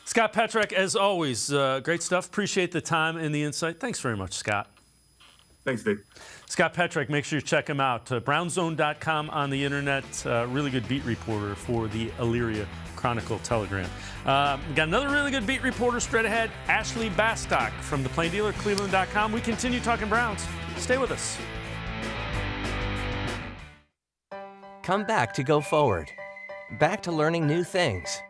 Scott Petrak, as always, great stuff. Appreciate the time and the insight. Thanks very much, Scott. Thanks, Dave. Scott Petrak, make sure you check him out. Brownzone.com on the internet. Really good beat reporter for the Elyria Chronicle Telegram. We got another really good beat reporter straight ahead, Ashley Bastock from the Plain Dealer, cleveland.com. We continue talking Browns. Stay with us. Come back to Go Forward. Back to learning new things.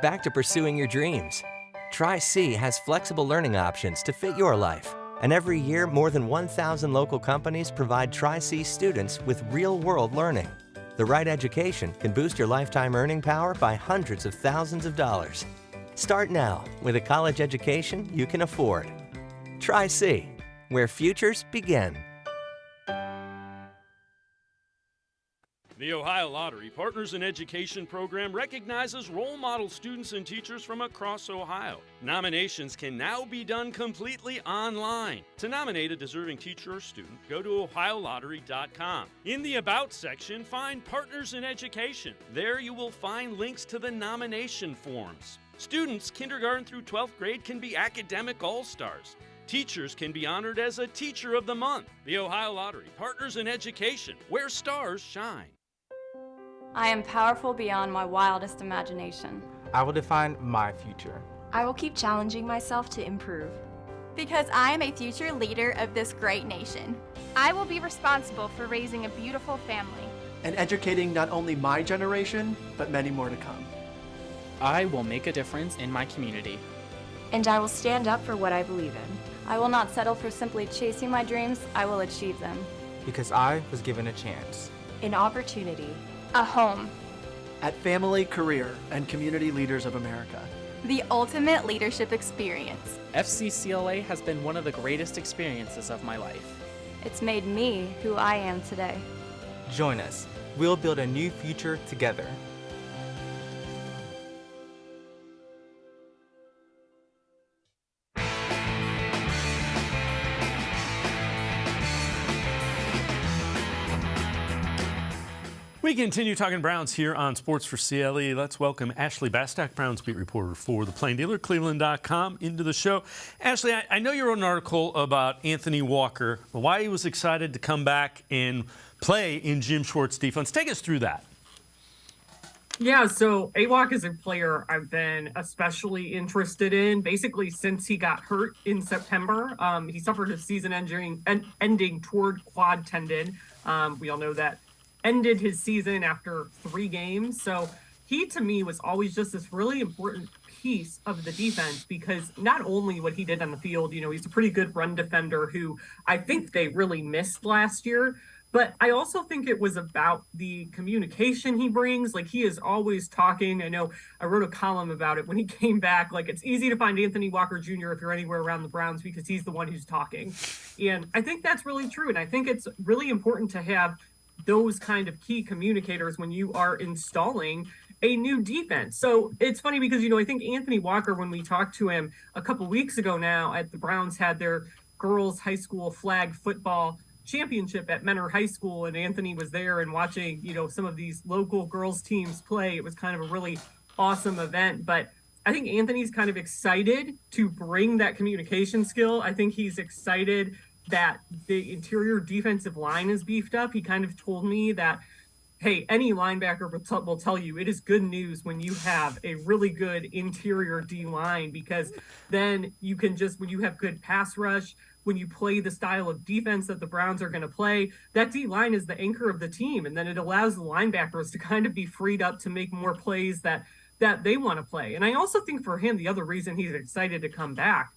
Back to pursuing your dreams. Tri-C has flexible learning options to fit your life. And every year, more than 1,000 local companies provide Tri-C students with real-world learning. The right education can boost your lifetime earning power by hundreds of thousands of dollars. Start now with a college education you can afford. Tri-C, where futures begin. The Ohio Lottery Partners in Education program recognizes role model students and teachers from across Ohio. Nominations can now be done completely online. To nominate a deserving teacher or student, go to ohiolottery.com. In the About section, find Partners in Education. There you will find links to the nomination forms. Students kindergarten through 12th grade can be academic all-stars. Teachers can be honored as a Teacher of the Month. The Ohio Lottery Partners in Education, where stars shine. I am powerful beyond my wildest imagination. I will define my future. I will keep challenging myself to improve. Because I am a future leader of this great nation. I will be responsible for raising a beautiful family. And educating not only my generation, but many more to come. I will make a difference in my community. And I will stand up for what I believe in. I will not settle for simply chasing my dreams, I will achieve them. Because I was given a chance. An opportunity. A home. At Family, Career, and Community Leaders of America. The ultimate leadership experience. FCCLA has been one of the greatest experiences of my life. It's made me who I am today. Join us. We'll build a new future together. We continue talking Browns here on Sports4CLE. Let's welcome Ashley Bastock, Browns beat reporter for the Plain Dealer, cleveland.com, into the show. Ashley, I know you wrote an article about Anthony Walker, why he was excited to come back and play in Jim Schwartz's defense. Take us through that. Yeah, so AWOC is a player I've been especially interested in, basically since he got hurt in September. He suffered a season-ending torn quad tendon. We all know that ended his season after 3 games. So he, to me, was always just this really important piece of the defense because not only what he did on the field, you know, he's a pretty good run defender who I think they really missed last year. But I also think it was about the communication he brings. Like, he is always talking. I know I wrote a column about it when he came back. Like, it's easy to find Anthony Walker Jr. if you're anywhere around the Browns because he's the one who's talking. And I think that's really true. And I think it's really important to have those kind of key communicators when you are installing a new defense. So it's funny because, you know, I think Anthony Walker, when we talked to him a couple weeks ago now at the Browns had their girls high school flag football championship at Menor High School, and Anthony was there and watching, you know, some of these local girls teams play. It was kind of a really awesome event. But I think Anthony's kind of excited to bring that communication skill. I think he's excited that the interior defensive line is beefed up. He kind of told me that, hey, any linebacker will tell you it is good news when you have a really good interior D line, because then you can just, when you have good pass rush, when you play the style of defense that the Browns are going to play, that D line is the anchor of the team. And then it allows the linebackers to kind of be freed up to make more plays that they want to play. And I also think for him, the other reason he's excited to come back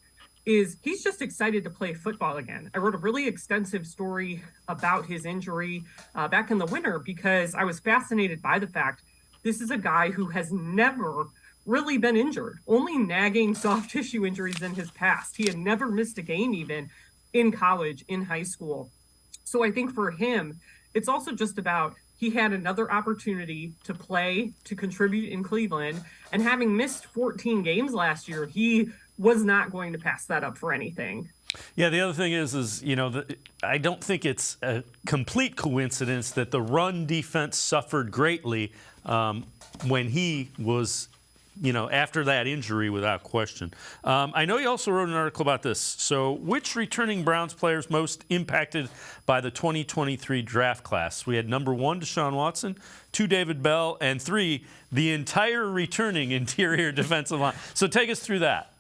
is he's just excited to play football again. I wrote a really extensive story about his injury back in the winter because I was fascinated by the fact this is a guy who has never really been injured, only nagging soft tissue injuries in his past. He had never missed a game even in college, in high school. So I think for him, it's also just about he had another opportunity to play, to contribute in Cleveland, and having missed 14 games last year, he was not going to pass that up for anything. Yeah, the other thing is I don't think it's a complete coincidence that the run defense suffered greatly when he was, after that injury, without question. I know you also wrote an article about this. So, which returning Browns players most impacted by the 2023 draft class? We had number 1, Deshaun Watson, 2, David Bell, and 3, the entire returning interior defensive line. So, take us through that.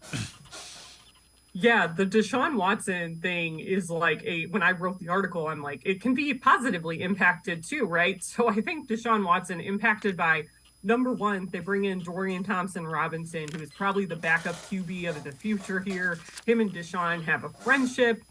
Yeah, the Deshaun Watson thing is like when I wrote the article, I'm like, it can be positively impacted too, right? So I think Deshaun Watson impacted by, number 1, they bring in Dorian Thompson-Robinson, who is probably the backup QB of the future here. Him and Deshaun have a friendship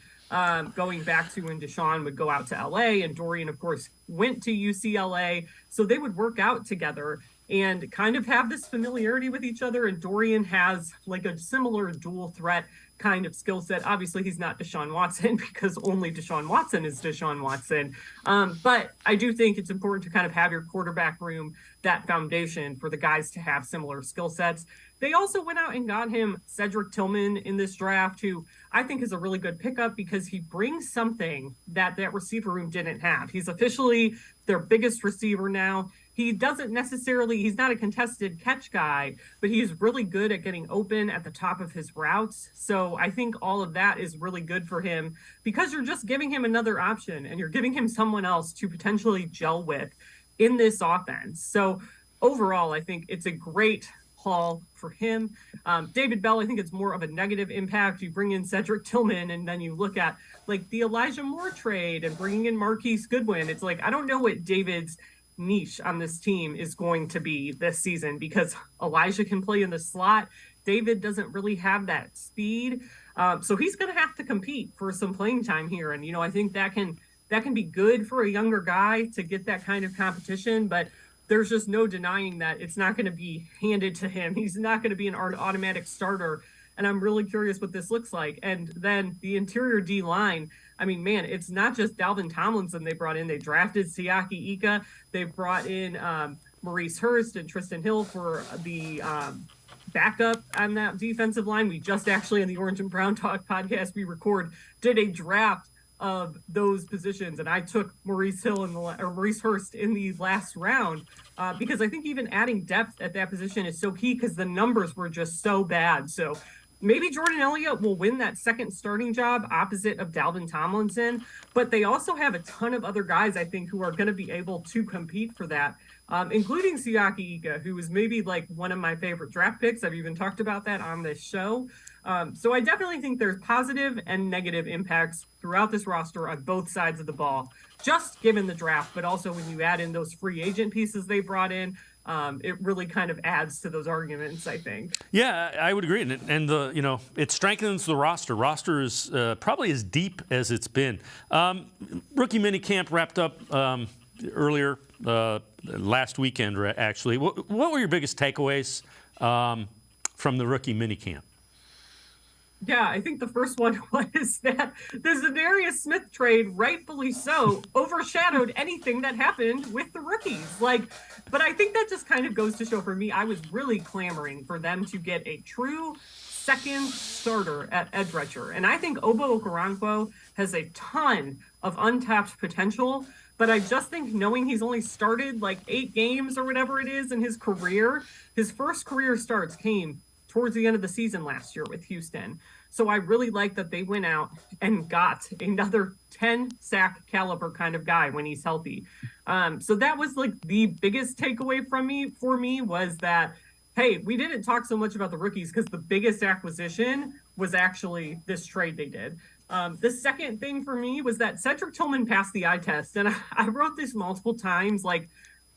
going back to when Deshaun would go out to LA, and Dorian, of course, went to UCLA. So they would work out together and kind of have this familiarity with each other. And Dorian has like a similar dual threat kind of skill set. Obviously, he's not Deshaun Watson because only Deshaun Watson is Deshaun Watson. But I do think it's important to kind of have your quarterback room, that foundation for the guys to have similar skill sets. They also went out and got him Cedric Tillman in this draft, who I think is a really good pickup because he brings something that receiver room didn't have. He's officially their biggest receiver now. He doesn't necessarily, he's not a contested catch guy, but he's really good at getting open at the top of his routes. So I think all of that is really good for him because you're just giving him another option and you're giving him someone else to potentially gel with in this offense. So overall, I think it's a great haul for him. David Bell, I think it's more of a negative impact. You bring in Cedric Tillman and then you look at like the Elijah Moore trade and bringing in Marquise Goodwin. It's like, I don't know what David's niche on this team is going to be this season because Elijah can play in the slot. David doesn't really have that speed. So he's going to have to compete for some playing time here. And, I think that can be good for a younger guy to get that kind of competition, but there's just no denying that it's not going to be handed to him. He's not going to be an automatic starter. And I'm really curious what this looks like. And then the interior D line, I mean, man, it's not just Dalvin Tomlinson they brought in. They drafted Siaki Ika. They brought in Maurice Hurst and Tristan Hill for the backup on that defensive line. We just actually, in the Orange and Brown Talk podcast we record, did a draft of those positions, and I took Maurice Hurst in the last round because I think even adding depth at that position is so key because the numbers were just so bad. So maybe Jordan Elliott will win that second starting job opposite of Dalvin Tomlinson, but they also have a ton of other guys, I think, who are going to be able to compete for that, including Siaki Ika, who is maybe like one of my favorite draft picks. I've even talked about that on this show. So I definitely think there's positive and negative impacts throughout this roster on both sides of the ball, just given the draft, but also when you add in those free agent pieces they brought in, it really kind of adds to those arguments, I think. Yeah, I would agree. And it strengthens the roster. Roster is probably as deep as it's been. Rookie minicamp wrapped up earlier last weekend, actually. What were your biggest takeaways from the rookie minicamp? Yeah, I think the first one was that the Zadarius Smith trade, rightfully so, overshadowed anything that happened with the rookies. But I think that just kind of goes to show for me, I was really clamoring for them to get a true second starter at edge rusher. And I think Obo Okoronkwo has a ton of untapped potential. But I just think knowing he's only started like 8 games or whatever it is in his career, his first career starts came towards the end of the season last year with Houston. So I really like that they went out and got another 10-sack caliber kind of guy when he's healthy. So that was like the biggest takeaway for me was that, hey, we didn't talk so much about the rookies because the biggest acquisition was actually this trade they did. The second thing for me was that Cedric Tillman passed the eye test. And I wrote this multiple times, like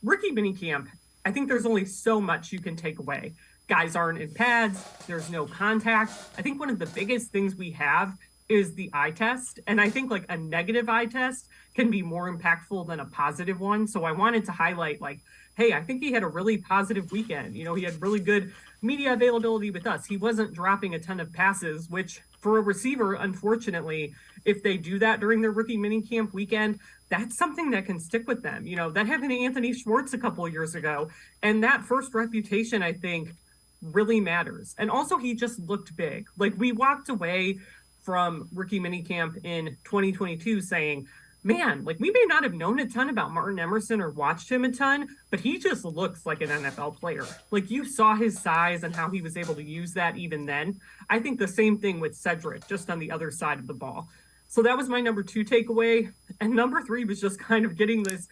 rookie minicamp, I think there's only so much you can take away. Guys aren't in pads. There's no contact. I think one of the biggest things we have is the eye test. And I think like a negative eye test can be more impactful than a positive one. So I wanted to highlight like, hey, I think he had a really positive weekend. He had really good media availability with us. He wasn't dropping a ton of passes, which for a receiver, unfortunately, if they do that during their rookie minicamp weekend, that's something that can stick with them. That happened to Anthony Schwartz a couple of years ago. And that first reputation, I think, really matters. And also he just looked big. Like we walked away from rookie minicamp in 2022 saying, man, like we may not have known a ton about Martin Emerson or watched him a ton, but he just looks like an NFL player. Like you saw his size and how he was able to use that even then. I think the same thing with Cedric, just on the other side of the ball. So that was my number 2 takeaway. And number 3 was just kind of getting this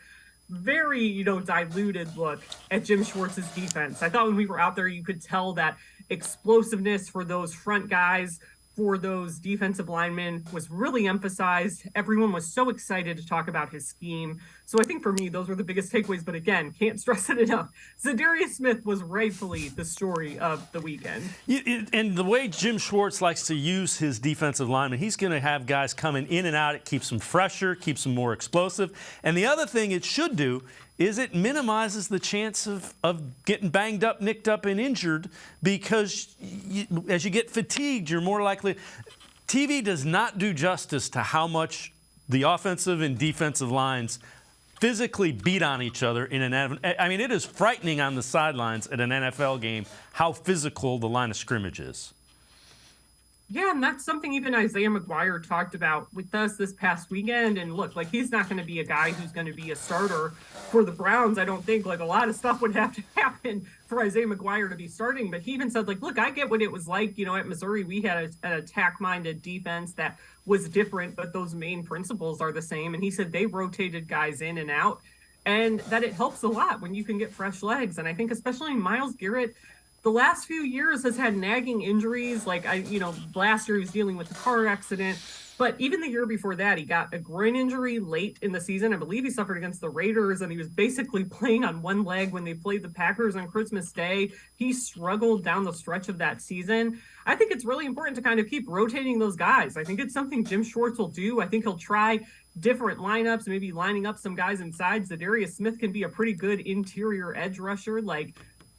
very, diluted look at Jim Schwartz's defense. I thought when we were out there, you could tell that explosiveness for those front guys, for those defensive linemen was really emphasized. Everyone was so excited to talk about his scheme. So I think for me, those were the biggest takeaways. But again, can't stress it enough. Zadarius Smith was rightfully the story of the weekend. And the way Jim Schwartz likes to use his defensive linemen, he's going to have guys coming in and out. It keeps them fresher, keeps them more explosive. And the other thing it should do is it minimizes the chance of getting banged up, nicked up, and injured because as you get fatigued, you're more likely. TV does not do justice to how much the offensive and defensive lines physically beat on each other in an. I mean, it is frightening on the sidelines at an NFL game how physical the line of scrimmage is. Yeah, and that's something even Isaiah McGuire talked about with us this past weekend. And look, like he's not going to be a guy who's going to be a starter for the Browns. I don't think like a lot of stuff would have to happen for Isaiah McGuire to be starting. But he even said, like, look, I get what it was like. At Missouri, we had an attack-minded defense that was different, but those main principles are the same. And he said they rotated guys in and out and that it helps a lot when you can get fresh legs. And I think especially Myles Garrett, the last few years has had nagging injuries. Like last year he was dealing with the car accident, but even the year before that, he got a groin injury late in the season. I believe he suffered against the Raiders, and he was basically playing on one leg when they played the Packers on Christmas Day. He struggled down the stretch of that season. I think it's really important to kind of keep rotating those guys. I think it's something Jim Schwartz will do. I think he'll try different lineups, maybe lining up some guys inside. Zadarius Smith can be a pretty good interior edge rusher. Like,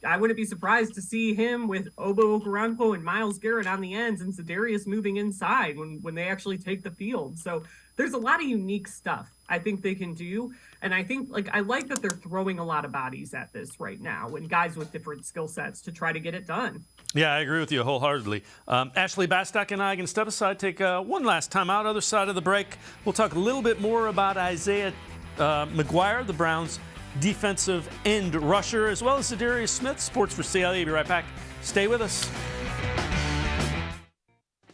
I wouldn't be surprised to see him with Obo Okoronkwo and Myles Garrett on the ends and Zadarius moving inside when they actually take the field. So there's a lot of unique stuff I think they can do. And I think I like that they're throwing a lot of bodies at this right now and guys with different skill sets to try to get it done. Yeah, I agree with you wholeheartedly. Ashley Bastock and I can step aside, take one last time out. Other side of the break, we'll talk a little bit more about Isaiah McGuire, the Browns' defensive end rusher, as well as Zadarius Smith. Sports4CLE. Be right back. Stay with us.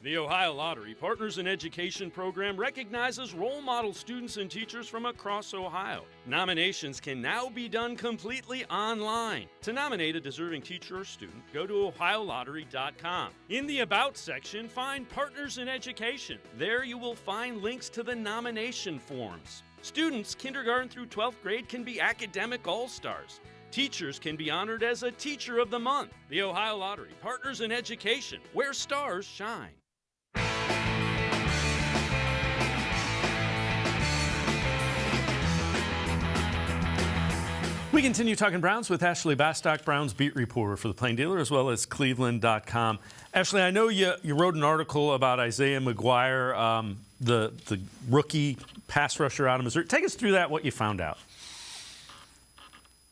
The Ohio Lottery Partners in Education program recognizes role model students and teachers from across Ohio. Nominations can now be done completely online. To nominate a deserving teacher or student, go to ohiolottery.com. In the About section, find Partners in Education. There you will find links to the nomination forms. Students kindergarten through 12th grade can be academic all-stars. Teachers can be honored as a Teacher of the Month. The Ohio Lottery, Partners in Education, where stars shine. We continue talking Browns with Ashley Bastock, Browns beat reporter for the Plain Dealer, as well as cleveland.com. Ashley, I know you wrote an article about Isaiah McGuire, the rookie pass rusher out of Missouri. Take us through that, what you found out.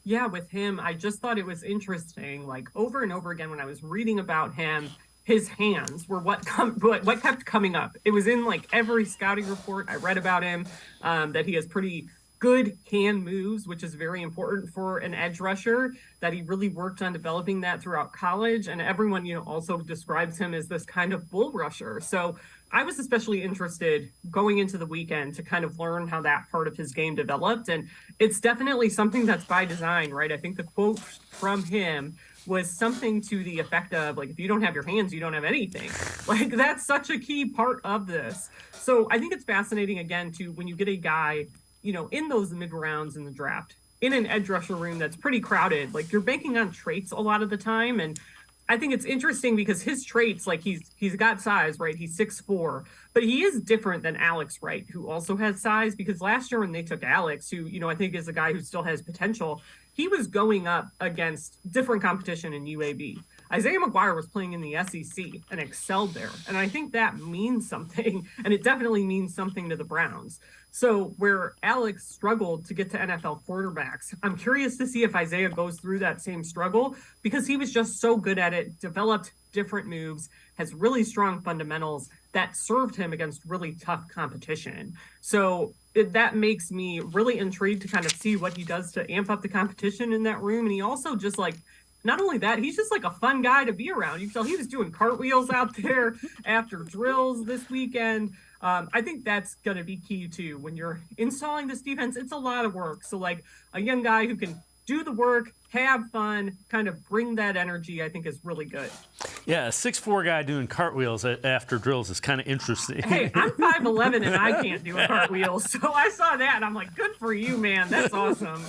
Yeah, with him, I just thought it was interesting. Like over and over again when I was reading about him, his hands were what kept coming up. It was in like every scouting report I read about him, that he has pretty good hand moves, which is very important for an edge rusher, that he really worked on developing that throughout college. And everyone, also describes him as this kind of bull rusher. So I was especially interested going into the weekend to kind of learn how that part of his game developed. And it's definitely something that's by design, right? I think the quote from him was something to the effect of, like, if you don't have your hands, you don't have anything. Like, that's such a key part of this. So I think it's fascinating, again, to when you get a guy, in those mid rounds in the draft, in an edge rusher room that's pretty crowded, like you're banking on traits a lot of the time. And I think it's interesting because his traits, like he's got size, right? He's 6'4", but he is different than Alex Wright, who also has size, because last year when they took Alex, who, I think is a guy who still has potential, he was going up against different competition in UAB. Isaiah McGuire was playing in the SEC and excelled there. And I think that means something, and it definitely means something to the Browns. So where Alex struggled to get to NFL quarterbacks, I'm curious to see if Isaiah goes through that same struggle, because he was just so good at it, developed different moves, has really strong fundamentals, that served him against really tough competition. So that makes me really intrigued to kind of see what he does to amp up the competition in that room. And he also just like, not only that, he's just like a fun guy to be around. You can tell he was doing cartwheels out there after drills this weekend. I think that's going to be key too. When you're installing this defense, it's a lot of work. So like a young guy who can do the work, have fun, kind of bring that energy, I think is really good. Yeah, a 6'4" guy doing cartwheels after drills is kind of interesting. Hey, I'm 5'11" and I can't do a cartwheel, so I saw that and I'm like, good for you, man. That's awesome.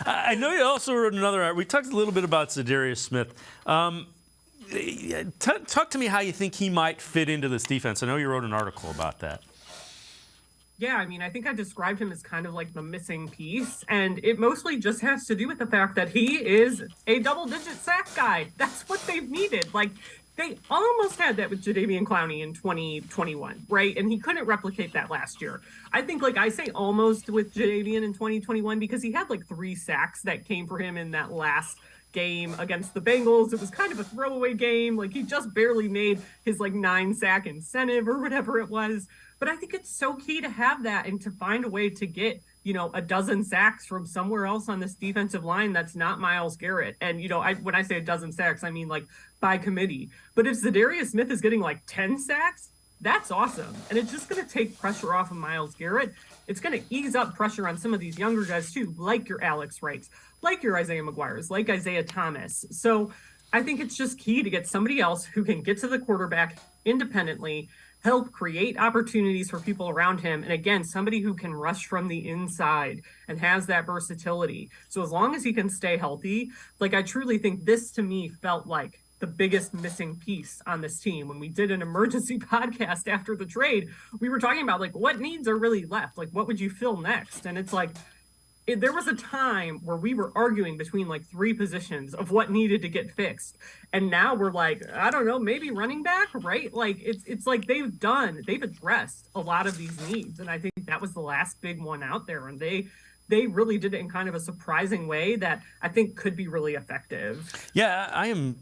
I know you also wrote another. We talked a little bit about Zadarius Smith. Talk to me how you think he might fit into this defense. I know you wrote an article about that. Yeah, I mean, I think I described him as kind of like the missing piece, and it mostly just has to do with the fact that he is a double-digit sack guy. That's what they've needed. Like, they almost had that with Jadeveon Clowney in 2021, right? And he couldn't replicate that last year. I think, like, I say almost with Jadeveon in 2021 because he had like 3 sacks that came for him in that last game against the Bengals. It was kind of a throwaway game. Like, he just barely made his like 9-sack incentive or whatever it was. But I think it's so key to have that and to find a way to get, a dozen sacks from somewhere else on this defensive line that's not Myles Garrett. And, when I say a dozen sacks, I mean like by committee. But if Zadarius Smith is getting like 10 sacks, that's awesome. And it's just going to take pressure off of Myles Garrett. It's going to ease up pressure on some of these younger guys too, like your Alex Wrights, like your Isaiah McGuire's, like Isaiah Thomas. So I think it's just key to get somebody else who can get to the quarterback independently, help create opportunities for people around him. And again, somebody who can rush from the inside and has that versatility. So as long as he can stay healthy, like I truly think this to me felt like the biggest missing piece on this team. When we did an emergency podcast after the trade, we were talking about like what needs are really left. Like what would you fill next? And it's like, there was a time where we were arguing between like 3 positions of what needed to get fixed. And now we're like, I don't know, maybe running back, right? Like it's like they've addressed a lot of these needs. And I think that was the last big one out there. And they really did it in kind of a surprising way that I think could be really effective. Yeah, I'm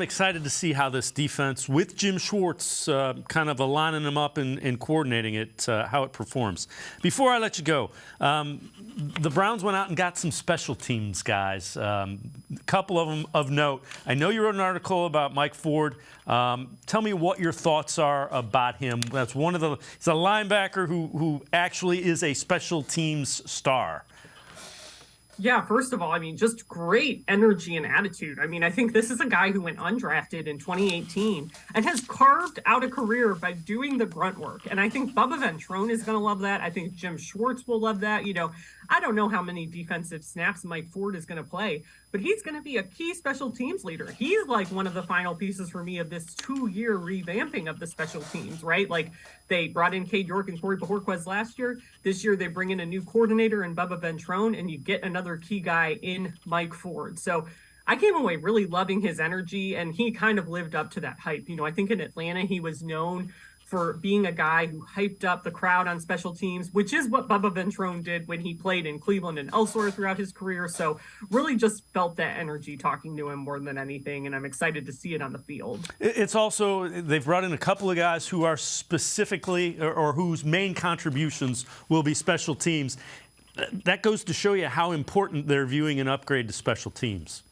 excited to see how this defense with Jim Schwartz kind of aligning them up and coordinating it, how it performs. Before I let you go, the Browns went out and got some special teams guys, a couple of them of note. I know you wrote an article about Mike Ford. Tell me what your thoughts are about him. That's he's a linebacker who actually is a special teams star. Yeah, first of all, I mean, just great energy and attitude. I mean, I think this is a guy who went undrafted in 2018 and has carved out a career by doing the grunt work. And I think Bubba Ventrone is going to love that. I think Jim Schwartz will love that. I don't know how many defensive snaps Mike Ford is going to play, but he's going to be a key special teams leader. He's like one of the final pieces for me of this 2-year revamping of the special teams, right? Like they brought in Cade York and Corey Bajorquez last year. This year they bring in a new coordinator in Bubba Ventrone, and you get another key guy in Mike Ford. So I came away really loving his energy, and he kind of lived up to that hype. I think in Atlanta he was known for being a guy who hyped up the crowd on special teams, which is what Bubba Ventrone did when he played in Cleveland and elsewhere throughout his career. So really just felt that energy talking to him more than anything, and I'm excited to see it on the field. It's also, they've brought in a couple of guys who are specifically, or whose main contributions will be special teams. That goes to show you how important they're viewing an upgrade to special teams.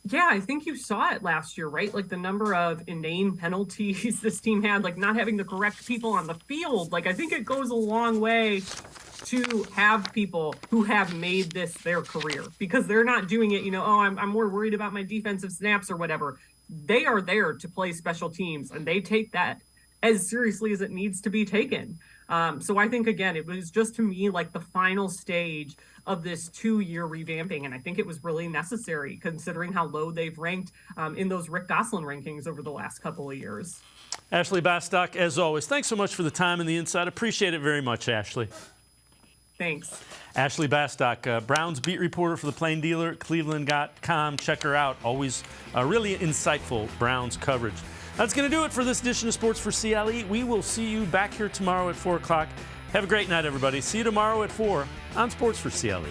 Yeah, I think you saw it last year, right? Like the number of inane penalties this team had, like not having the correct people on the field. Like I think it goes a long way to have people who have made this their career, because they're not doing it, I'm more worried about my defensive snaps or whatever. They are there to play special teams, and they take that as seriously as it needs to be taken. So I think, again, it was just to me like the final stage of this 2-year revamping. And I think it was really necessary considering how low they've ranked in those Rick Gosselin rankings over the last couple of years. Ashley Bastock, as always, thanks so much for the time and the insight. Appreciate it very much, Ashley. Thanks. Ashley Bastock, Browns beat reporter for the Plain Dealer, cleveland.com. Check her out. Always really insightful Browns coverage. That's going to do it for this edition of Sports for CLE. We will see you back here tomorrow at 4 o'clock. Have a great night, everybody. See you tomorrow at 4 on Sports for CLE.